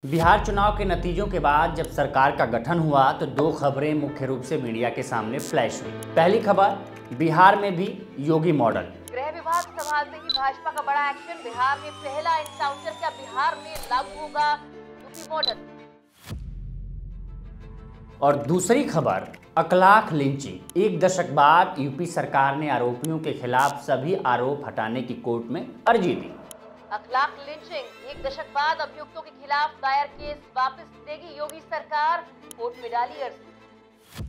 बिहार चुनाव के नतीजों के बाद जब सरकार का गठन हुआ तो दो खबरें मुख्य रूप से मीडिया के सामने फ्लैश हुई। पहली खबर, बिहार में भी योगी मॉडल। गृह विभाग संभालते ही भाजपा का बड़ा एक्शन, बिहार में पहला एनकाउंटर, क्या बिहार में लागू होगा यूपी मॉडल। और दूसरी खबर, अखलाक लिंचिंग। एक दशक बाद यूपी सरकार ने आरोपियों के खिलाफ सभी आरोप हटाने की कोर्ट में अर्जी दी। अखलाक लिंचिंग, एक दशक बाद अभियुक्तों के खिलाफ दायर केस वापस देगी योगी सरकार, कोर्ट में डाली अर्जी।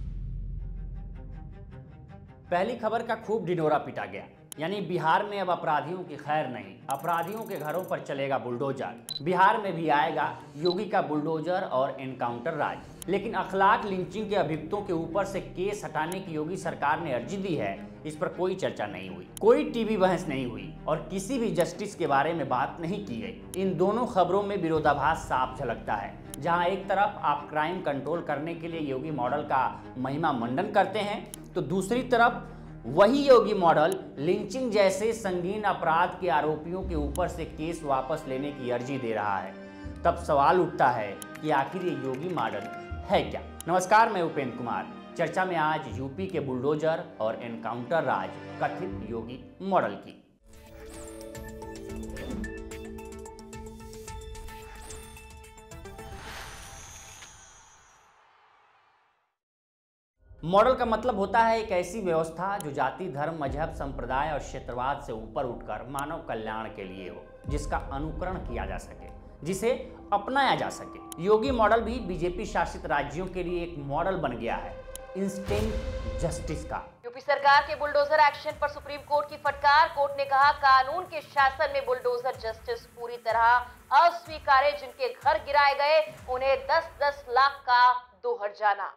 पहली खबर का खूब ढिंढोरा पीटा गया, यानी बिहार में अब अपराधियों की खैर नहीं, अपराधियों के घरों पर चलेगा बुलडोजर। बिहार में भी आएगा योगी का बुलडोजर और एनकाउंटर राज। लेकिन अखलाक लिंचिंग के अभियुक्तों के ऊपर से केस हटाने की योगी सरकार ने अर्जी दी है, इस पर कोई चर्चा नहीं हुई, कोई टीवी बहस नहीं हुई और किसी भी जस्टिस के बारे में बात नहीं की गई। इन दोनों खबरों में विरोधाभास साफ झलकता है। जहां एक तरफ आप क्राइम कंट्रोल करने के लिए योगी मॉडल का महिमा मंडन करते हैं, तो दूसरी तरफ वही योगी मॉडल लिंचिंग जैसे संगीन अपराध के आरोपियों के ऊपर से केस वापस लेने की अर्जी दे रहा है। तब सवाल उठता है कि आखिर ये योगी मॉडल है क्या। नमस्कार, मैं उपेंद्र कुमार। चर्चा में आज यूपी के बुलडोजर और एनकाउंटर राज कथित योगी मॉडल की। मॉडल का मतलब होता है एक ऐसी व्यवस्था जो जाति, धर्म, मजहब, संप्रदाय और क्षेत्रवाद से ऊपर उठकर मानव कल्याण के लिए हो, जिसका अनुकरण किया जा सके, जिसे अपनाया जा सके। योगी मॉडल भी बीजेपी शासित राज्यों के लिए एक मॉडल बन गया है इंस्टेंट जस्टिस का। यूपी सरकार के बुलडोजर एक्शन पर सुप्रीम कोर्ट की फटकार। कोर्ट ने कहा, कानून के शासन में बुलडोजर जस्टिस पूरी तरह अस्वीकार्य। जिनके घर गिराए गए उन्हें 10-10 लाख का दो हर्जाना।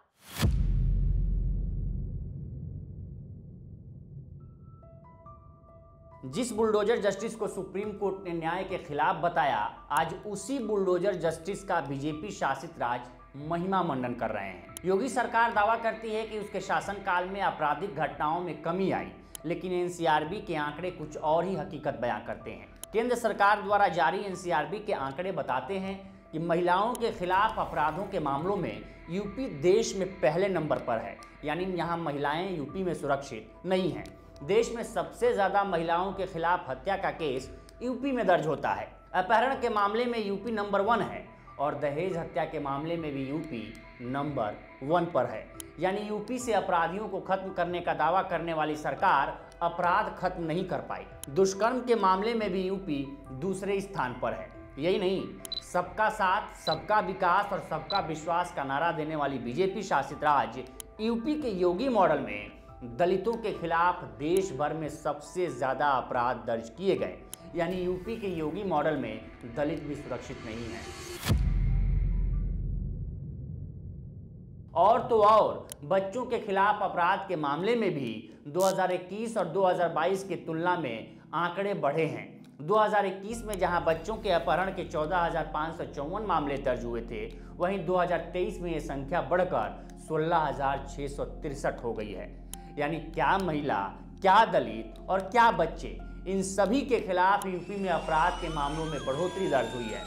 जिस बुलडोजर जस्टिस को सुप्रीम कोर्ट ने न्याय के खिलाफ बताया, आज उसी बुलडोजर जस्टिस का बीजेपी शासित राज्य महिमा मंडन कर रहे हैं। योगी सरकार दावा करती है कि उसके शासनकाल में आपराधिक घटनाओं में कमी आई, लेकिन एनसीआरबी के आंकड़े कुछ और ही हकीकत बयां करते हैं। केंद्र सरकार द्वारा जारी एनसीआरबी के आंकड़े बताते हैं कि महिलाओं के खिलाफ अपराधों के मामलों में यूपी देश में पहले नंबर पर है, यानी यहाँ महिलाएं यूपी में सुरक्षित नहीं हैं। देश में सबसे ज्यादा महिलाओं के खिलाफ हत्या का केस यूपी में दर्ज होता है। अपहरण के मामले में यूपी नंबर 1 है और दहेज हत्या के मामले में भी यूपी नंबर 1 पर है। यानी यूपी से अपराधियों को खत्म करने का दावा करने वाली सरकार अपराध खत्म नहीं कर पाई। दुष्कर्म के मामले में भी यूपी दूसरे स्थान पर है। यही नहीं, सबका साथ, सबका विकास और सबका विश्वास का नारा देने वाली बीजेपी शासित राज्य यूपी के योगी मॉडल में दलितों के खिलाफ देश भर में सबसे ज्यादा अपराध दर्ज किए गए। यानी यूपी के योगी मॉडल में दलित भी सुरक्षित नहीं है। और तो और बच्चों के खिलाफ अपराध के मामले में भी 2021 और 2022 की तुलना में आंकड़े बढ़े हैं। 2021 में जहां बच्चों के अपहरण के 14,554 मामले दर्ज हुए थे, वहीं 2023 में यह संख्या बढ़कर 16,663 हो गई है। यानी क्या महिला, क्या दलित और क्या बच्चे, इन सभी के खिलाफ यूपी में अपराध के मामलों में बढ़ोतरी दर्ज हुई है।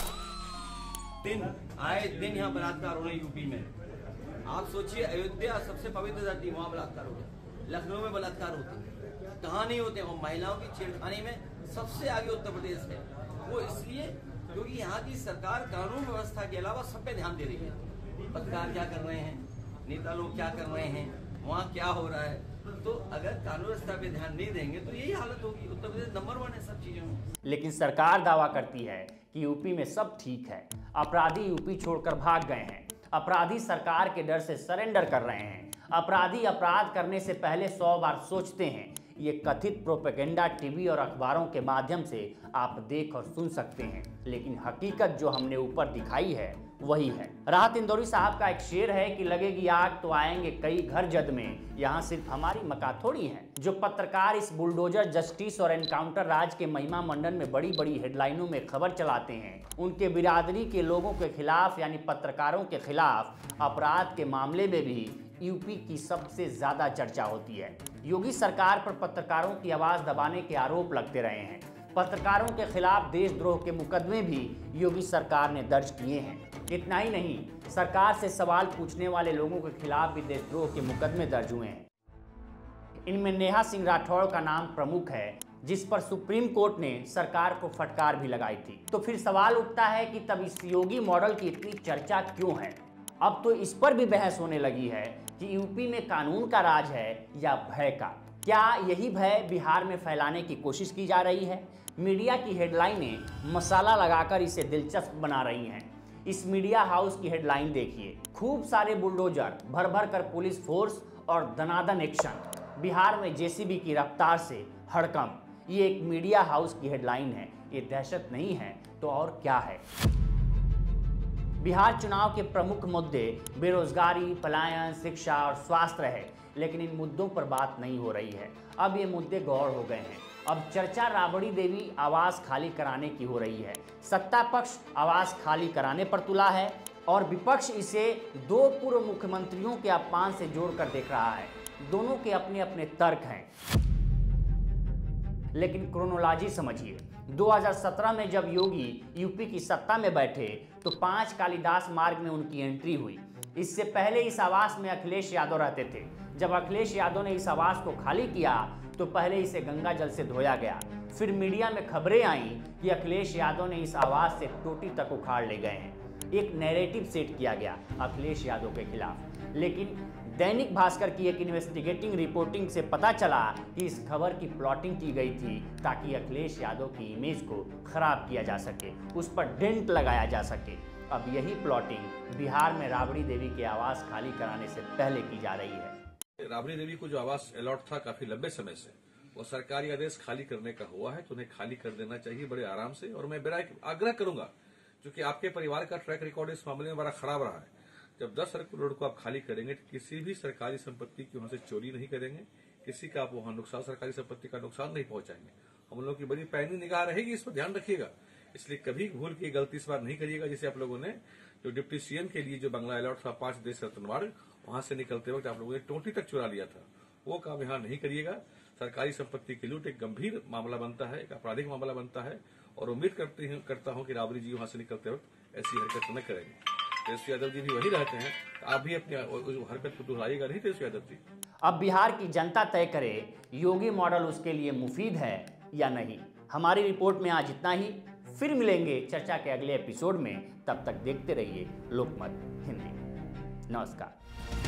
आए दिन यहाँ बलात्कार हो रहे यूपी में। आप सोचिए, अयोध्या सबसे पवित्र धरती, वहाँ बलात्कार हो गया। लखनऊ में बलात्कार होते हैं, कहाँ नहीं होते। और महिलाओं की छेड़खानी में सबसे आगे उत्तर प्रदेश है। वो इसलिए क्योंकि यहाँ की सरकार कानून व्यवस्था के अलावा सब पे ध्यान दे रही है। पत्रकार क्या कर रहे हैं, नेता लोग क्या कर रहे हैं, वहाँ क्या हो रहा है। तो अगर कानून व्यवस्था पे ध्यान नहीं देंगे तो यही हालत होगी। उत्तर प्रदेश नंबर 1 है सब चीजों में। लेकिन सरकार दावा करती है कि यूपी में सब ठीक है, अपराधी यूपी छोड़कर भाग गए हैं, अपराधी सरकार के डर से सरेंडर कर रहे हैं, अपराधी अपराध करने से पहले 100 बार सोचते हैं। ये कथित प्रोपेगेंडा टीवी और अखबारों के माध्यम से आप देख और सुन सकते हैं, लेकिन हकीकत जो हमने ऊपर दिखाई है वही है। राहत इंदौरी साहब का एक शेर है कि लगेगी आग तो आएंगे कई घर जद में, यहाँ सिर्फ हमारी मका थोड़ी है। जो पत्रकार इस बुलडोजर जस्टिस और एनकाउंटर राज के महिमा मंडन में बड़ी बड़ी हेडलाइनों में खबर चलाते हैं, उनके बिरादरी के लोगों के खिलाफ यानी पत्रकारों के खिलाफ अपराध के मामले में भी यूपी की सबसे ज्यादा चर्चा होती है। योगी सरकार पर पत्रकारों की आवाज दबाने के आरोप लगते रहे हैं। पत्रकारों के खिलाफ देशद्रोह के मुकदमे भी योगी सरकार ने दर्ज किए हैं। इतना ही नहीं, सरकार से सवाल पूछने वाले लोगों के खिलाफ भी देशद्रोह के मुकदमे दर्ज हुए हैं। इनमें नेहा सिंह राठौड़ का नाम प्रमुख है, जिस पर सुप्रीम कोर्ट ने सरकार को फटकार भी लगाई थी। तो फिर सवाल उठता है कि तब इस योगी मॉडल की इतनी चर्चा क्यों है? अब तो इस पर भी बहस होने लगी है कि यूपी में कानून का राज है या भय का। क्या यही भय बिहार में फैलाने की कोशिश की जा रही है? मीडिया की हेडलाइनें मसाला लगाकर इसे दिलचस्प बना रही हैं। इस मीडिया हाउस की हेडलाइन देखिए, खूब सारे बुलडोजर, भर भर कर पुलिस फोर्स और दनादन एक्शन, बिहार में जेसीबी की रफ्तार से हड़कंप। ये एक मीडिया हाउस की हेडलाइन है। ये दहशत नहीं है तो और क्या है? बिहार चुनाव के प्रमुख मुद्दे बेरोजगारी, पलायन, शिक्षा और स्वास्थ्य रहे, लेकिन इन मुद्दों पर बात नहीं हो रही है। अब ये मुद्दे गौर हो गए हैं। अब चर्चा राबड़ी देवी आवास खाली कराने की हो रही है। सत्ता पक्ष आवास खाली कराने पर तुला है और विपक्ष इसे 2 पूर्व मुख्यमंत्रियों के अपमान से जोड़कर देख रहा है। दोनों के अपने अपने तर्क हैं, लेकिन क्रोनोलॉजी समझिए। 2017 में जब योगी यूपी की सत्ता में बैठे तो 5 कालिदास मार्ग में उनकी एंट्री हुई। इससे पहले इस आवास में अखिलेश यादव रहते थे। जब अखिलेश यादव ने इस आवास को खाली किया तो पहले इसे गंगा जल से धोया गया। फिर मीडिया में खबरें आईं कि अखिलेश यादव ने इस आवास से टोटी तक उखाड़ ले गए हैं। एक नैरेटिव सेट किया गया अखिलेश यादव के खिलाफ। लेकिन दैनिक भास्कर की एक इन्वेस्टिगेटिंग रिपोर्टिंग से पता चला कि इस खबर की प्लॉटिंग की गई थी ताकि अखिलेश यादव की इमेज को खराब किया जा सके, उस पर डेंट लगाया जा सके। अब यही प्लॉटिंग बिहार में राबड़ी देवी के आवास खाली कराने से पहले की जा रही है। राबड़ी देवी को जो आवास अलॉट था काफी लंबे समय से, वो सरकारी आदेश खाली करने का हुआ है, तो उन्हें खाली कर देना चाहिए बड़े आराम से। और मैं मेरा आग्रह करूंगा, क्योंकि आपके परिवार का ट्रैक रिकॉर्ड इस मामले में बड़ा खराब रहा है। जब 10 सर्कुलर रोड को आप खाली करेंगे तो किसी भी सरकारी संपत्ति की वहां से चोरी नहीं करेंगे, किसी का आप वहां नुकसान, सरकारी संपत्ति का नुकसान नहीं पहुंचाएंगे। हम लोगों की बड़ी पैनी निगाह रहेगी, इस पर ध्यान रखिएगा। इसलिए कभी भूल की गलती इस बार नहीं करिएगा। जैसे आप लोगों ने जो डिप्टी सीएम के लिए जो बंगला अलॉट था 5 देश रत्न मार्ग, वहां से निकलते वक्त आप लोगों ने टोटी तक चुरा लिया था, वो काम यहाँ नहीं करिएगा। सरकारी संपत्ति की लूट एक गंभीर मामला बनता है, एक आपराधिक मामला बनता है, और उम्मीद करता हूं कि राबड़ी जी वहां से निकलते वक्त ऐसी हरकत न करेंगे। तेजस्वी यादव जी भी वही रहते हैं, आप भी अपनी हरकत को दोहराइएगा नहीं तेजस्वी यादव जी। अब बिहार की जनता तय करे योगी मॉडल उसके लिए मुफीद है या नहीं। हमारी रिपोर्ट में आज इतना ही। फिर मिलेंगे चर्चा के अगले एपिसोड में। तब तक देखते रहिए लोकमत हिंदी। नमस्कार।